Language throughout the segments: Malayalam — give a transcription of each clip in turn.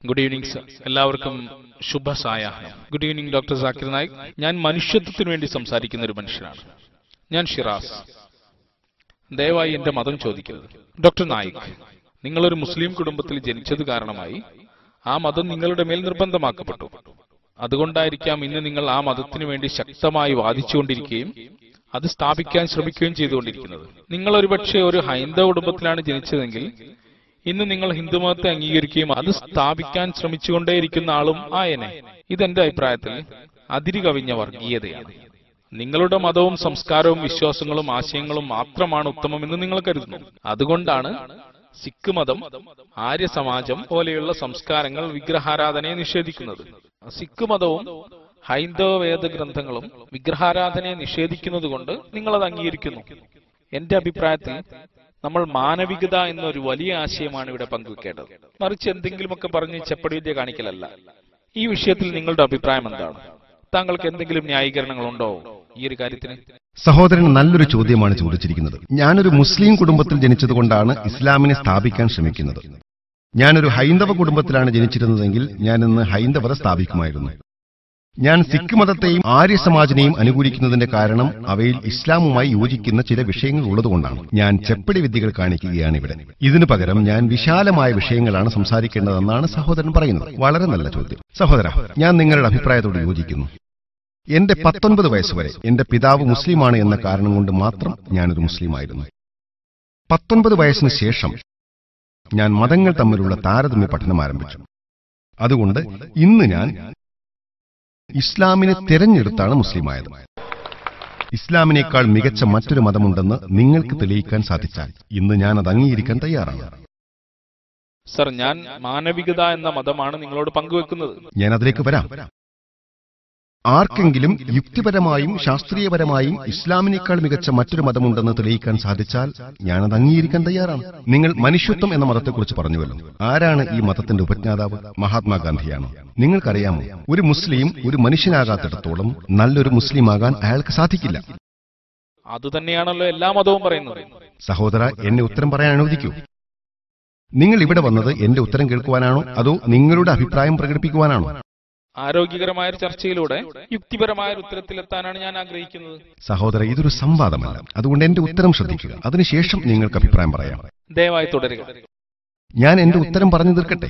Good evening sir. എല്ലാവർക്കും ശുഭസായാഹ്നം. Good evening doctor Zakir Naik. ഞാൻ മനുഷ്യത്വത്തിന് വേണ്ടി സംസാരിക്കുന്ന ഒരു മനുഷ്യനാണ്. ഞാൻ ഷിറാസ്. ദയവായി എന്റെ മതം ചോദിക്കരുത്. ഡോക്ടർ നായിക്, നിങ്ങളൊരു മുസ്ലിം കുടുംബത്തിൽ ജനിച്ചത് കാരണമായി ആ മതം നിങ്ങളുടെ മേൽ നിർബന്ധമാക്കപ്പെട്ടു. അതുകൊണ്ടായിരിക്കാം ഇന്ന് നിങ്ങൾ ആ മതത്തിനു വേണ്ടി ശക്തമായി വാദിച്ചുകൊണ്ടിരിക്കുകയും അത് സ്ഥാപിക്കാൻ ശ്രമിക്കുകയും ചെയ്തുകൊണ്ടിരിക്കുന്നത്. നിങ്ങൾ ഒരുപക്ഷെ ഒരു ഹൈന്ദവ കുടുംബത്തിലാണ് ജനിച്ചതെങ്കിൽ ഇന്ന് നിങ്ങൾ ഹിന്ദുമതത്തെ അംഗീകരിക്കുകയും അത് സ്ഥാപിക്കാൻ ശ്രമിച്ചുകൊണ്ടേയിരിക്കുന്ന ആളും ആയനെ. ഇതെന്റെ അഭിപ്രായത്തിൽ അതിരുകവിഞ്ഞ വർഗീയതയാണ്. നിങ്ങളുടെ മതവും സംസ്കാരവും വിശ്വാസങ്ങളും ആശയങ്ങളും മാത്രമാണ് ഉത്തമമെന്ന് നിങ്ങൾ കരുതുന്നു. അതുകൊണ്ടാണ് സിഖ് മതം, ആര്യ സമാജം പോലെയുള്ള സംസ്കാരങ്ങൾ വിഗ്രഹാരാധനയെ നിഷേധിക്കുന്നത്. സിഖ് മതവും ഹൈന്ദവ വേദഗ്രന്ഥങ്ങളും വിഗ്രഹാരാധനയെ നിഷേധിക്കുന്നത് കൊണ്ട് നിങ്ങൾ അത് അംഗീകരിക്കുന്നു. എന്റെ അഭിപ്രായത്തിൽ നമ്മൾ മാനവികത എന്നൊരു വലിയ ആശയമാണ് ഇവിടെ പങ്കുവെക്കേണ്ടത്, മറിച്ച് എന്തെങ്കിലുമൊക്കെ പറഞ്ഞ് ചെപ്പടി വിദ്യ കാണിക്കലല്ല. ഈ വിഷയത്തിൽ നിങ്ങളുടെ അഭിപ്രായം എന്താണ്? താങ്കൾക്ക് എന്തെങ്കിലും ന്യായീകരണങ്ങളുണ്ടോ ഈ ഒരു കാര്യത്തിന്? സഹോദരൻ നല്ലൊരു ചോദ്യമാണ് ചോദിച്ചിരിക്കുന്നത്. ഞാനൊരു മുസ്ലിം കുടുംബത്തിൽ ജനിച്ചതുകൊണ്ടാണ് ഇസ്ലാമിനെ സ്ഥാപിക്കാൻ ശ്രമിക്കുന്നത്. ഞാനൊരു ഹൈന്ദവ കുടുംബത്തിലാണ് ജനിച്ചിരുന്നതെങ്കിൽ ഞാനിന്ന് ഹൈന്ദവത സ്ഥാപിക്കുമായിരുന്നു. ഞാൻ സിഖ് മതത്തെയും ആര്യ സമാജിനെയും അനുകൂലിക്കുന്നതിന്റെ കാരണം അവയിൽ ഇസ്ലാമുമായി യോജിക്കുന്ന ചില വിഷയങ്ങൾ ഉള്ളതുകൊണ്ടാണ്. ഞാൻ ചെപ്പടി വിദ്യകൾ കാണിക്കുകയാണ് ഇവിടെ. ഇതിനു പകരം ഞാൻ വിശാലമായ വിഷയങ്ങളാണ് സംസാരിക്കേണ്ടതെന്നാണ് സഹോദരൻ പറയുന്നത്. വളരെ നല്ല ചോദ്യം സഹോദര. ഞാൻ നിങ്ങളുടെ അഭിപ്രായത്തോട് യോജിക്കുന്നു. എന്റെ 19 വയസ്സുവരെ എന്റെ പിതാവ് മുസ്ലിമാണ് എന്ന കാരണം കൊണ്ട് മാത്രം ഞാനൊരു മുസ്ലിമായിരുന്നു. 19 വയസ്സിന് ശേഷം ഞാൻ മതങ്ങൾ തമ്മിലുള്ള താരതമ്യ പഠനം ആരംഭിച്ചു. അതുകൊണ്ട് ഇന്ന് ഞാൻ ഇസ്ലാമിനെ തിരഞ്ഞെടുത്താണ് മുസ്ലിമായത്. ഇസ്ലാമിനേക്കാൾ മികച്ച മറ്റൊരു മതമുണ്ടെന്ന് നിങ്ങൾക്ക് തെളിയിക്കാൻ സാധിച്ചാൽ ഇന്ന് ഞാൻ അത് അംഗീകരിക്കാൻ തയ്യാറാണ്. സർ, ഞാൻ മാനവികത എന്ന മതമാണ് നിങ്ങളോട് പങ്കുവെക്കുന്നത്. ഞാൻ അതിലേക്ക് വരാം. ആർക്കെങ്കിലും യുക്തിപരമായും ശാസ്ത്രീയപരമായും ഇസ്ലാമിനേക്കാൾ മികച്ച മറ്റൊരു മതമുണ്ടെന്ന് തെളിയിക്കാൻ സാധിച്ചാൽ ഞാനത് അംഗീകരിക്കാൻ തയ്യാറാണ്. നിങ്ങൾ മനുഷ്യത്വം എന്ന മതത്തെക്കുറിച്ച് പറഞ്ഞുവല്ലോ. ആരാണ് ഈ മതത്തിന്റെ ഉപജ്ഞാതാവ്? മഹാത്മാഗാന്ധിയാണ്. നിങ്ങൾക്കറിയാമോ, ഒരു മുസ്ലിം ഒരു മനുഷ്യനാകാത്തിടത്തോളം നല്ലൊരു മുസ്ലിമാകാൻ അയാൾക്ക് സാധിക്കില്ല. അതുതന്നെയാണല്ലോ എല്ലാ മതവും പറയുന്നത്. സഹോദര, എന്നെ ഉത്തരം പറയാൻ അനുവദിക്കൂ. നിങ്ങൾ ഇവിടെ വന്നത് എന്റെ ഉത്തരം കേൾക്കുവാനാണോ അതോ നിങ്ങളുടെ അഭിപ്രായം പ്രകടിപ്പിക്കുവാനാണോ? ആരോഗ്യകരമായ ചർച്ചയിലൂടെ യുക്തിപരമായ ഉത്തരത്തിലെത്താനാണ് ഞാൻ ആഗ്രഹിക്കുന്നത്. സഹോദര, ഇതൊരു സംവാദമല്ല. അതുകൊണ്ട് എന്റെ ഉത്തരം ശ്രദ്ധിക്കുക. അതിനുശേഷം നിങ്ങൾക്ക് അഭിപ്രായം പറയാം. ദയവായി തുടരുക. ഞാൻ എന്റെ ഉത്തരം പറഞ്ഞു തീർക്കട്ടെ.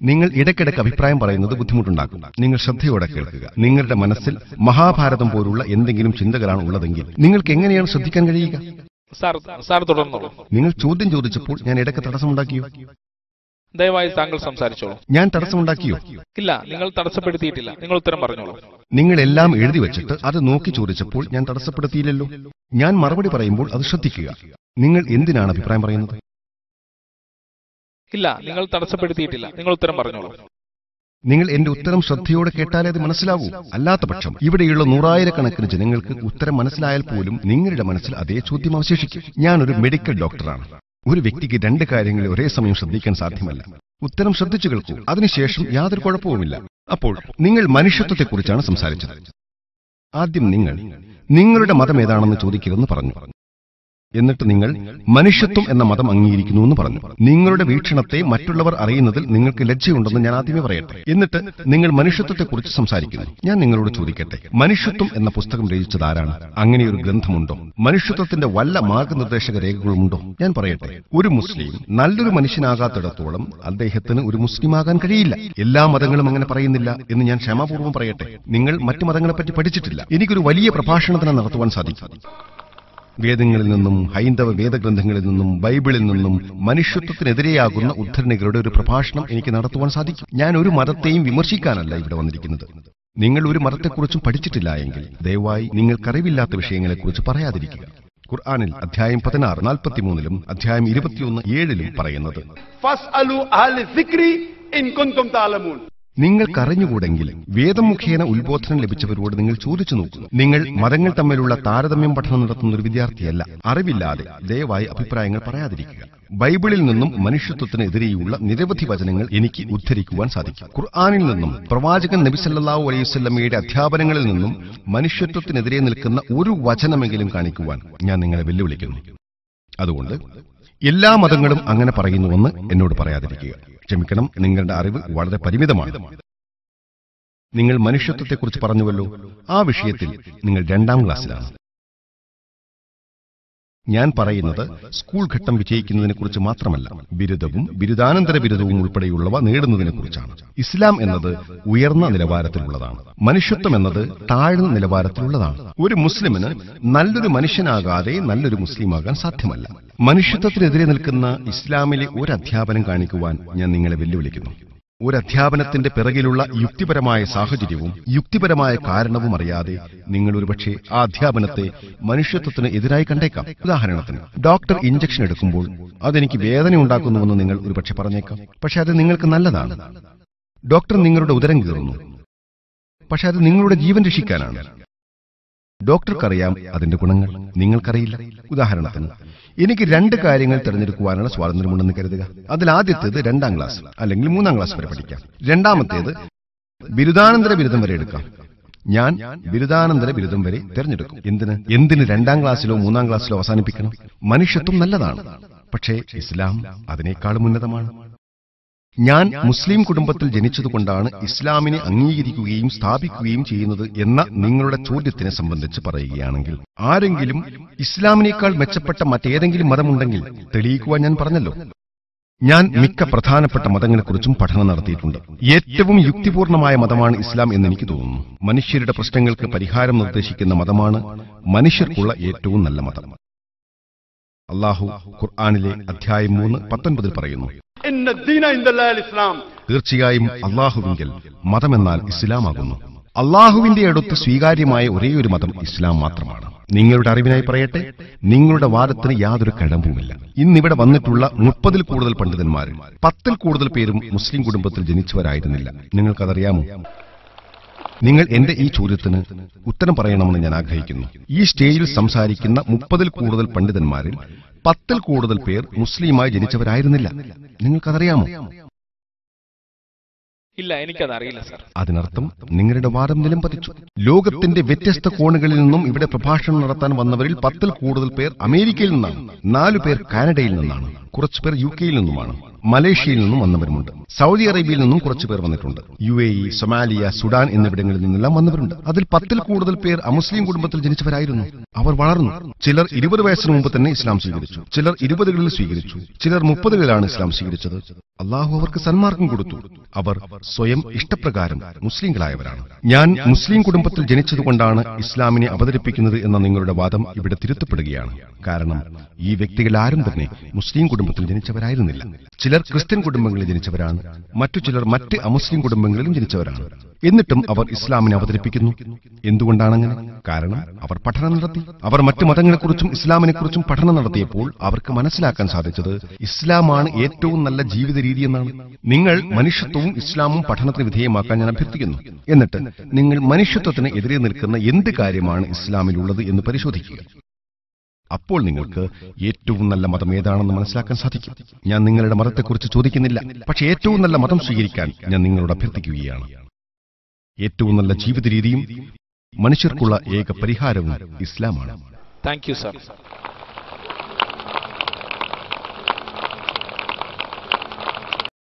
നിങ്ങൾ ഇടയ്ക്കിടയ്ക്ക് അഭിപ്രായം പറയുന്നത് ബുദ്ധിമുട്ടുണ്ടാക്കും. നിങ്ങൾ ശ്രദ്ധയോടെ കേൾക്കുക. നിങ്ങളുടെ മനസ്സിൽ മഹാഭാരതം പോലുള്ള എന്തെങ്കിലും ചിന്തകളാണ് ഉള്ളതെങ്കിൽ നിങ്ങൾക്ക് എങ്ങനെയാണ് ശ്രദ്ധിക്കാൻ കഴിയുക? സാർ തുടർന്നോളൂ. നിങ്ങൾ ചോദ്യം ചോദിച്ചപ്പോൾ ഞാൻ ഇടയ്ക്ക് തടസ്സമുണ്ടാക്കിയോ? ദയവായി താങ്കൾ സംസാരിച്ചോളൂ. ഞാൻ തടസ്സമുണ്ടാക്കിയോ? ഇല്ല, നിങ്ങൾ തടസ്സപ്പെടുത്തിയിട്ടില്ല. നിങ്ങൾ ഉത്തരം പറഞ്ഞോളൂ. നിങ്ങൾ എല്ലാം എഴുതി വെച്ചിട്ട് അത് നോക്കി ചോദിച്ചപ്പോൾ ഞാൻ തടസ്സപ്പെടുത്തിയില്ലല്ലോ. ഞാൻ മറുപടി പറയുമ്പോൾ അത് ശ്രദ്ധിക്കുക. നിങ്ങൾ എന്തിനാണ് അഭിപ്രായം പറയുന്നത്? ഇല്ല, നിങ്ങൾ തടസ്സപ്പെടുത്തിയിട്ടില്ല. നിങ്ങൾ ഉത്തരം പറഞ്ഞോളൂ. നിങ്ങൾ എന്റെ ഉത്തരം ശ്രദ്ധയോടെ കേട്ടാലേ അത് മനസ്സിലാവൂ. അല്ലാത്ത പക്ഷം ഇവിടെയുള്ള നൂറായിരക്കണക്കിന് ജനങ്ങൾക്ക് ഉത്തരം മനസ്സിലായാൽ പോലും നിങ്ങളുടെ മനസ്സിൽ അതേ ചോദ്യം അവശേഷിക്കും. ഞാനൊരു മെഡിക്കൽ ഡോക്ടറാണ്. ഒരു വ്യക്തിക്ക് 2 കാര്യങ്ങൾ ഒരേ സമയം ശ്രദ്ധിക്കാൻ സാധ്യമല്ല. ഉത്തരം ശ്രദ്ധിച്ചു കേൾക്കൂ. അതിനുശേഷം യാതൊരു കുഴപ്പവുമില്ല. അപ്പോൾ നിങ്ങൾ മനുഷ്യത്വത്തെക്കുറിച്ചാണ് സംസാരിച്ചത്. ആദ്യം നിങ്ങളുടെ മതം ഏതാണെന്ന് ചോദിക്കരുതെന്ന് പറഞ്ഞു. എന്നിട്ട് നിങ്ങൾ മനുഷ്യത്വം എന്ന മതം അംഗീകരിക്കുന്നുവെന്ന് പറഞ്ഞു. നിങ്ങളുടെ വീക്ഷണത്തെ മറ്റുള്ളവർ അറിയുന്നതിൽ നിങ്ങൾക്ക് ലജ്ജയുണ്ടെന്ന് ഞാൻ ആദ്യമേ പറയട്ടെ. എന്നിട്ട് നിങ്ങൾ മനുഷ്യത്വത്തെക്കുറിച്ച് സംസാരിക്കുന്നു. ഞാൻ നിങ്ങളോട് ചോദിക്കട്ടെ, മനുഷ്യത്വം എന്ന പുസ്തകം രചിച്ചത് ആരാണ്? അങ്ങനെയൊരു ഗ്രന്ഥമുണ്ടോ? മനുഷ്യത്വത്തിന്റെ വല്ല മാർഗനിർദ്ദേശക രേഖകളുമുണ്ടോ? ഞാൻ പറയട്ടെ, ഒരു മുസ്ലിം നല്ലൊരു മനുഷ്യനാകാത്തിടത്തോളം അദ്ദേഹത്തിന് ഒരു മുസ്ലിമാകാൻ കഴിയില്ല. എല്ലാ മതങ്ങളും അങ്ങനെ പറയുന്നില്ല എന്ന് ഞാൻ ക്ഷമാപൂർവ്വം പറയട്ടെ. നിങ്ങൾ മറ്റു മതങ്ങളെപ്പറ്റി പഠിച്ചിട്ടില്ല. എനിക്കൊരു വലിയ പ്രഭാഷണത്തിന് നടത്തുവാൻ സാധിക്കും. വേദങ്ങളിൽ നിന്നും ഹൈന്ദവ വേദഗ്രന്ഥങ്ങളിൽ നിന്നും ബൈബിളിൽ നിന്നും മനുഷ്യത്വത്തിനെതിരെയാകുന്ന ഉദ്ധരണികളുടെ ഒരു പ്രഭാഷണം എനിക്ക് നടത്തുവാൻ സാധിക്കും. ഞാൻ ഒരു മതത്തെയും വിമർശിക്കാനല്ല ഇവിടെ വന്നിരിക്കുന്നത്. നിങ്ങൾ ഒരു മതത്തെക്കുറിച്ചും പഠിച്ചിട്ടില്ല എങ്കിൽ ദയവായി നിങ്ങൾക്കറിവില്ലാത്ത വിഷയങ്ങളെക്കുറിച്ച് പറയാതിരിക്കുക. ഖുർആനിൽ അധ്യായം 16:43 അധ്യായം 21:7 പറയുന്നത്, നിങ്ങൾക്കറിഞ്ഞുകൂടെങ്കിൽ വേദം മുഖേന ഉത്ബോധനം ലഭിച്ചവരോട് നിങ്ങൾ ചോദിച്ചു നോക്കുന്നു. നിങ്ങൾ മതങ്ങൾ തമ്മിലുള്ള താരതമ്യം പഠനം നടത്തുന്ന ഒരു വിദ്യാർത്ഥിയല്ല. അറിവില്ലാതെ ദയവായി അഭിപ്രായങ്ങൾ പറയാതിരിക്കുക. ബൈബിളിൽ നിന്നും മനുഷ്യത്വത്തിന് എതിരെയുള്ള നിരവധി വചനങ്ങൾ എനിക്ക് ഉദ്ധരിക്കുവാൻ സാധിക്കും. ഖുർആനിൽ നിന്നും പ്രവാചകൻ നബി സല്ലല്ലാഹു അലൈഹി വസല്ലമയുടെ അധ്യാപനങ്ങളിൽ നിന്നും മനുഷ്യത്വത്തിനെതിരെ നിൽക്കുന്ന ഒരു വചനമെങ്കിലും കാണിക്കുവാൻ ഞാൻ നിങ്ങളെ വെല്ലുവിളിക്കുന്നു. അതുകൊണ്ട് എല്ലാ മതങ്ങളും അങ്ങനെ പറയുന്നുവെന്ന് എന്നോട് പറയാതിരിക്കുക. ക്ഷമിക്കണം, നിങ്ങളുടെ അറിവ് വളരെ പരിമിതമാണ്. നിങ്ങൾ മനുഷ്യത്വത്തെക്കുറിച്ച് പറഞ്ഞുവല്ലോ, ആ വിഷയത്തിൽ നിങ്ങൾ 2ാം ക്ലാസ്സിലാണ്. ഞാൻ പറയുന്നത് സ്കൂൾ ഘട്ടം വിജയിക്കുന്നതിനെക്കുറിച്ച് മാത്രമല്ല, ബിരുദവും ബിരുദാനന്തര ബിരുദവും ഉൾപ്പെടെയുള്ളവ നേടുന്നതിനെക്കുറിച്ചാണ്. ഇസ്ലാം എന്നത് ഉയർന്ന നിലവാരത്തിലുള്ളതാണ്, മനുഷ്യത്വം എന്നത് താഴ്ന്ന നിലവാരത്തിലുള്ളതാണ്. ഒരു മുസ്ലിമിന് നല്ലൊരു മനുഷ്യനാകാതെ നല്ലൊരു മുസ്ലിമാകാൻ സാധ്യമല്ല. മനുഷ്യത്വത്തിനെതിരെ നിൽക്കുന്ന ഇസ്ലാമിലെ ഒരു അധ്യാപനം കാണിക്കുവാൻ ഞാൻ നിങ്ങളെ വെല്ലുവിളിക്കുന്നു. ഒരു അധ്യാപനത്തിന്റെ പിറകിലുള്ള യുക്തിപരമായ സാഹചര്യവും യുക്തിപരമായ കാരണവും അറിയാതെ നിങ്ങൾ ഒരുപക്ഷെ ആ അധ്യാപനത്തെ മനുഷ്യത്വത്തിന് എതിരായി കണ്ടേക്കാം. ഉദാഹരണത്തിന്, ഡോക്ടർ ഇഞ്ചക്ഷൻ എടുക്കുമ്പോൾ അതെനിക്ക് വേദന ഉണ്ടാക്കുന്നുവെന്ന് നിങ്ങൾ ഒരുപക്ഷെ പറഞ്ഞേക്കാം. പക്ഷെ അത് നിങ്ങൾക്ക് നല്ലതാണ്. ഡോക്ടർ നിങ്ങളുടെ ഉദരം കീറുന്നു, പക്ഷെ അത് നിങ്ങളുടെ ജീവൻ രക്ഷിക്കാനാണ്. ഡോക്ടർക്കറിയാം അതിന്റെ ഗുണങ്ങൾ, നിങ്ങൾക്കറിയില്ല. ഉദാഹരണത്തിന്, എനിക്ക് 2 കാര്യങ്ങൾ തിരഞ്ഞെടുക്കുവാനുള്ള സ്വാതന്ത്ര്യമുണ്ടെന്ന് കരുതുക. അതിൽ ആദ്യത്തേത് 2ാം ക്ലാസ് അല്ലെങ്കിൽ 3ാം ക്ലാസ് വരെ പഠിക്കാം. രണ്ടാമത്തേത് ബിരുദാനന്തര ബിരുദം വരെ എടുക്കാം. ഞാൻ ബിരുദാനന്തര ബിരുദം വരെ തിരഞ്ഞെടുക്കും. എന്തിന് 2ാം ക്ലാസ്സിലോ 3ാം ക്ലാസ്സിലോ അവസാനിപ്പിക്കണം? മനുഷ്യത്വം നല്ലതാണ്, പക്ഷേ ഇസ്ലാം അതിനേക്കാളും ഉന്നതമാണ്. ഞാൻ മുസ്ലിം കുടുംബത്തിൽ ജനിച്ചതുകൊണ്ടാണ് ഇസ്ലാമിനെ അംഗീകരിക്കുകയും സ്ഥാപിക്കുകയും ചെയ്യുന്നത് എന്ന നിങ്ങളുടെ ചോദ്യത്തിനെ സംബന്ധിച്ച് പറയുകയാണെങ്കിൽ, ആരെങ്കിലും ഇസ്ലാമിനേക്കാൾ മെച്ചപ്പെട്ട മറ്റേതെങ്കിലും മതമുണ്ടെങ്കിൽ തെളിയിക്കുവാൻ ഞാൻ പറഞ്ഞല്ലോ. ഞാൻ മിക്ക പ്രധാനപ്പെട്ട മതങ്ങളെക്കുറിച്ചും പഠനം നടത്തിയിട്ടുണ്ട്. ഏറ്റവും യുക്തിപൂർണമായ മതമാണ് ഇസ്ലാം എന്നെനിക്ക് തോന്നുന്നു. മനുഷ്യരുടെ പ്രശ്നങ്ങൾക്ക് പരിഹാരം നിർദ്ദേശിക്കുന്ന മതമാണ് മനുഷ്യർക്കുള്ള ഏറ്റവും നല്ല മതം. അല്ലാഹു ഖുർആനിലെ അധ്യായം 3:19 പറയുന്നു, തീർച്ചയായും അള്ളാഹുവിങ്കൽ മതമെന്നാൽ ഇസ്ലാമാകുന്നു. അള്ളാഹുവിന്റെ അടുത്ത് സ്വീകാര്യമായ ഒരേയൊരു മതം ഇസ്ലാം മാത്രമാണ്. നിങ്ങളുടെ അറിവിനായി പറയട്ടെ, നിങ്ങളുടെ വാദത്തിന് യാതൊരു കഴമ്പുമില്ല. ഇന്നിവിടെ വന്നിട്ടുള്ള 30-ൽ കൂടുതൽ പണ്ഡിതന്മാരിൽ 10-ൽ കൂടുതൽ പേരും മുസ്ലിം കുടുംബത്തിൽ ജനിച്ചവരായിരുന്നില്ല. നിങ്ങൾക്കതറിയാമോ? നിങ്ങൾ എന്റെ ഈ ചോദ്യത്തിന് ഉത്തരം പറയണമെന്ന് ഞാൻ ആഗ്രഹിക്കുന്നു. ഈ സ്റ്റേജിൽ സംസാരിക്കുന്ന 30-ൽ കൂടുതൽ പണ്ഡിതന്മാരിൽ 10-ൽ കൂടുതൽ പേർ മുസ്ലിമായി ജനിച്ചവരായിരുന്നില്ല. നിങ്ങൾക്കതറിയാമോ? ഇല്ല, എനിക്കതറിയില്ല സർ. അതിനർത്ഥം നിങ്ങളുടെ വാദം നിലംപതിച്ചു. ലോകത്തിന്റെ വ്യത്യസ്ത കോണുകളിൽ നിന്നും ഇവിടെ പ്രഭാഷണം നടത്താൻ വന്നവരിൽ 10-ൽ കൂടുതൽ പേർ അമേരിക്കയിൽ നിന്നാണ്, 4 പേർ കാനഡയിൽ നിന്നാണ്, കുറച്ചുപേർ UK-യിൽ നിന്നുമാണ്, മലേഷ്യയിൽ നിന്നും വന്നവരുമുണ്ട്, സൗദി അറേബ്യയിൽ നിന്നും കുറച്ചുപേർ വന്നിട്ടുണ്ട്, UAE, സൊമാലിയ, സുഡാൻ എന്നിവിടങ്ങളിൽ നിന്നെല്ലാം വന്നവരുണ്ട്. അതിൽ 10-ൽ കൂടുതൽ പേർ അമുസ്ലിം കുടുംബത്തിൽ ജനിച്ചവരായിരുന്നു. അവർ വളർന്നു. ചിലർ 20 വയസ്സിന് മുമ്പ് തന്നെ ഇസ്ലാം സ്വീകരിച്ചു, ചിലർ 20കളിൽ സ്വീകരിച്ചു, ചിലർ 30കളിലാണ് ഇസ്ലാം സ്വീകരിച്ചത്. അള്ളാഹു അവർക്ക് സന്മാർഗം കൊടുത്തു. അവർ സ്വയം ഇഷ്ടപ്രകാരം മുസ്ലിങ്ങളായവരാണ്. ഞാൻ മുസ്ലിം കുടുംബത്തിൽ ജനിച്ചതുകൊണ്ടാണ് ഇസ്ലാമിനെ അവതരിപ്പിക്കുന്നത് എന്ന നിങ്ങളുടെ വാദം ഇവിടെ തിരുത്തപ്പെടുകയാണ്. കാരണം ഈ വ്യക്തികൾ ആരും തന്നെ മുസ്ലിം കുടുംബത്തിൽ ജനിച്ചവരായിരുന്നില്ല. ചിലർ ക്രിസ്ത്യൻ കുടുംബങ്ങളിൽ ജനിച്ചവരാണ്, മറ്റു ചിലർ മറ്റ് അമുസ്ലിം കുടുംബങ്ങളിലും ജനിച്ചവരാണ്. എന്നിട്ടും അവർ ഇസ്ലാമിനെ അവതരിപ്പിക്കുന്നു. എന്തുകൊണ്ടാണങ്ങനെ? കാരണം അവർ പഠനം നടത്തി. അവർ മറ്റു മതങ്ങളെക്കുറിച്ചും ഇസ്ലാമിനെക്കുറിച്ചും പഠനം നടത്തിയപ്പോൾ അവർക്ക് മനസ്സിലാക്കാൻ സാധിച്ചത് ഇസ്ലാമാണ് ഏറ്റവും നല്ല ജീവിത രീതി എന്നാണ്. നിങ്ങൾ മനുഷ്യത്വവും ഇസ്ലാമും പഠനത്തിന് വിധേയമാക്കാൻ ഞാൻ അഭ്യർത്ഥിക്കുന്നു. എന്നിട്ട് നിങ്ങൾ മനുഷ്യത്വത്തിന് എതിരെ നിൽക്കുന്ന എന്ത് കാര്യമാണ് ഇസ്ലാമിലുള്ളത് എന്ന് പരിശോധിക്കുക. അപ്പോൾ നിങ്ങൾക്ക് ഏറ്റവും നല്ല മതം ഏതാണെന്ന് മനസ്സിലാക്കാൻ സാധിക്കും. ഞാൻ നിങ്ങളുടെ മതത്തെക്കുറിച്ച് ചോദിക്കുന്നില്ല, പക്ഷേ ഏറ്റവും നല്ല മതം സ്വീകരിക്കാൻ ഞാൻ നിങ്ങളോട് അഭ്യർത്ഥിക്കുകയാണ്. ഏറ്റവും നല്ല ജീവിത രീതിയും മനുഷ്യർക്കുള്ള ഏക പരിഹാരവും ഇസ്ലാമാണ്. Thank you sir.